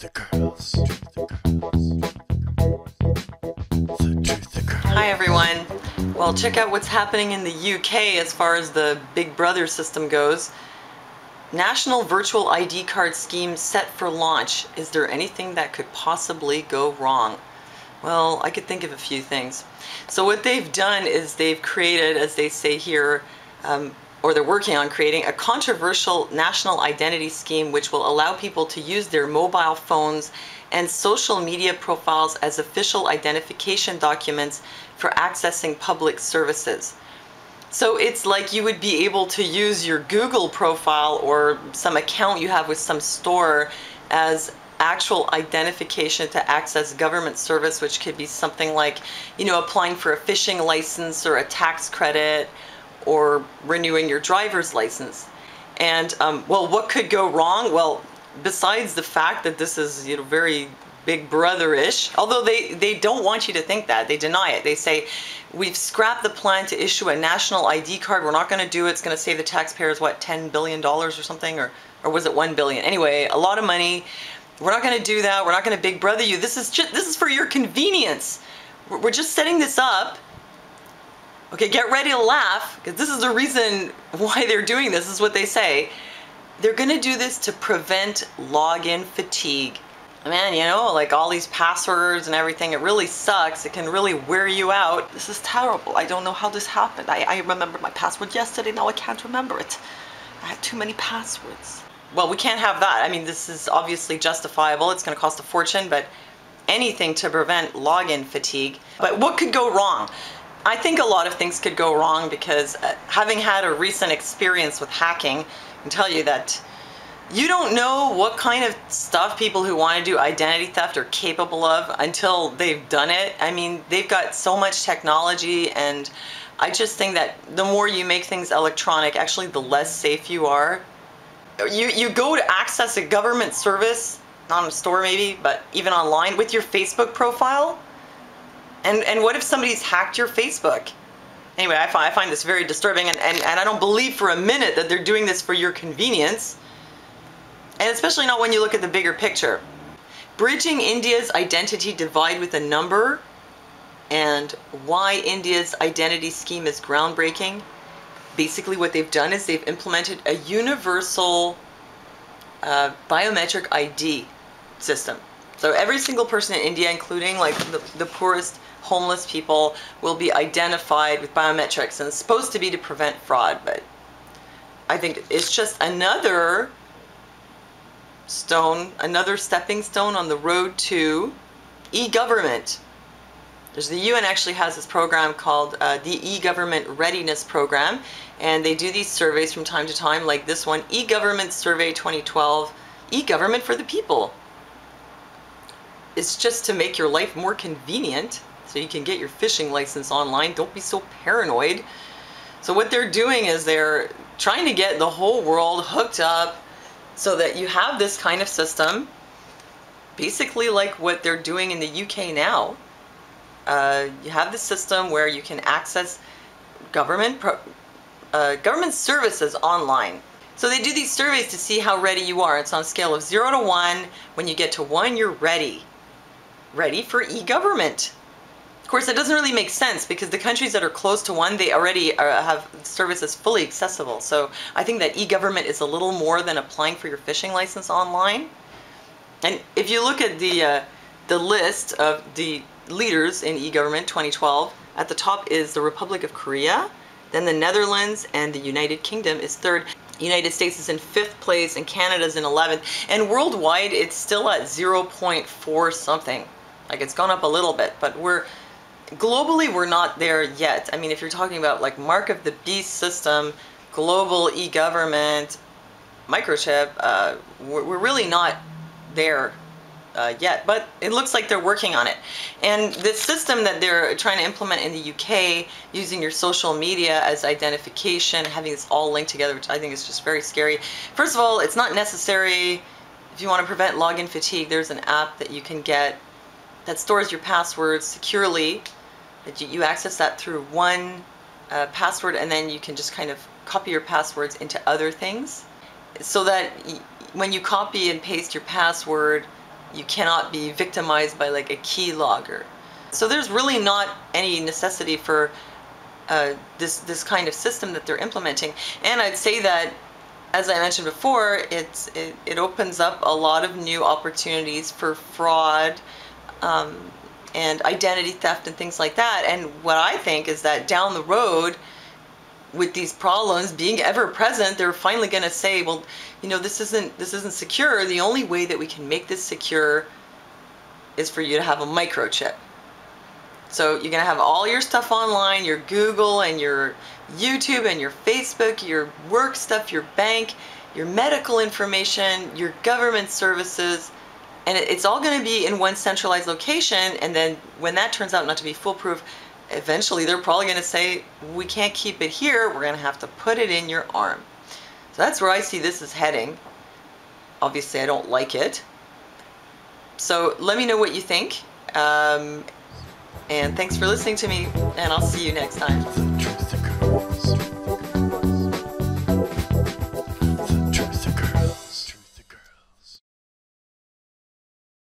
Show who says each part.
Speaker 1: Hi everyone. Well, check out what's happening in the UK as far as the Big Brother system goes. National Virtual ID card scheme set for launch. Is there anything that could possibly go wrong? Well, I could think of a few things. So what they've done is they've created, as they say here, or they're working on creating a controversial national identity scheme which will allow people to use their mobile phones and social media profiles as official identification documents for accessing public services. So it's like you would be able to use your Google profile or some account you have with some store as actual identification to access government service, which could be something like, you know, applying for a fishing license or a tax credit or renewing your driver's license. And well, what could go wrong? Well, besides the fact that this is, you know, very Big Brother-ish, although they don't want you to think that, they deny it. They say, we've scrapped the plan to issue a national ID card. We're not going to do it. It's going to save the taxpayers, what, $10 billion or something? Or was it $1 billion? Anyway, a lot of money. We're not going to do that. We're not going to Big Brother you. This is for your convenience. We're just setting this up. Okay, get ready to laugh, because this is the reason why they're doing this. This is what they say. They're going to do this to prevent login fatigue. Man, you know, like all these passwords and everything, it really sucks. It can really wear you out. This is terrible. I don't know how this happened. I remembered my password yesterday. Now I can't remember it. I have too many passwords. Well, we can't have that. I mean, this is obviously justifiable. It's going to cost a fortune, but anything to prevent login fatigue. But what could go wrong? I think a lot of things could go wrong because having had a recent experience with hacking, I can tell you that you don't know what kind of stuff people who want to do identity theft are capable of until they've done it. I mean, they've got so much technology, and I just think that the more you make things electronic, actually the less safe you are. You go to access a government service, not in a store maybe, but even online with your Facebook profile. And what if somebody's hacked your Facebook? Anyway, I find this very disturbing, and I don't believe for a minute that they're doing this for your convenience. And especially not when you look at the bigger picture. Bridging India's identity divide with a number, and why India's identity scheme is groundbreaking. Basically what they've done is they've implemented a universal biometric ID system. So every single person in India, including like the poorest homeless people, will be identified with biometrics, and it's supposed to be to prevent fraud, but I think it's just another stone, another stepping stone on the road to e-government. The UN actually has this program called the E-Government Readiness Program, and they do these surveys from time to time, like this one, E-Government Survey 2012, E-Government for the People. It's just to make your life more convenient, so you can get your fishing license online. Don't be so paranoid. So what they're doing is they're trying to get the whole world hooked up so that you have this kind of system, basically like what they're doing in the UK now. You have the system where you can access government services online. So they do these surveys to see how ready you are. It's on a scale of 0 to 1. When you get to 1, you're ready. Ready for e-government. Of course, that doesn't really make sense because the countries that are close to 1, they already have services fully accessible. So I think that e-government is a little more than applying for your fishing license online. And if you look at the list of the leaders in e-government 2012, at the top is the Republic of Korea, then the Netherlands, and the United Kingdom is 3rd. United States is in 5th place, and Canada's in 11th. And worldwide, it's still at 0.4 something. Like, it's gone up a little bit, but globally, we're not there yet. I mean, if you're talking about like Mark of the Beast system, global e-government, microchip, we're really not there yet, but it looks like they're working on it. And the system that they're trying to implement in the UK, using your social media as identification, having this all linked together, which I think is just very scary. First of all, it's not necessary. If you want to prevent login fatigue, there's an app that you can get that stores your passwords securely, that you access that through one password, and then you can just kind of copy your passwords into other things, so that when you copy and paste your password, You cannot be victimized by like a keylogger. So there's really not any necessity for this kind of system that they're implementing. And I'd say that, as I mentioned before, it opens up a lot of new opportunities for fraud and identity theft and things like that. And what I think is that down the road, with these problems being ever present, they're finally going to say, well, you know, this isn't secure. The only way that we can make this secure is for you to have a microchip. So you're going to have all your stuff online, your Google and your YouTube and your Facebook, your work stuff, your bank, your medical information, your government services, and it's all going to be in one centralized location. And then when that turns out not to be foolproof, eventually they're probably going to say, we can't keep it here, we're going to have to put it in your arm. So that's where I see this is heading. Obviously I don't like it. So let me know what you think. And thanks for listening to me, and I'll see you next time.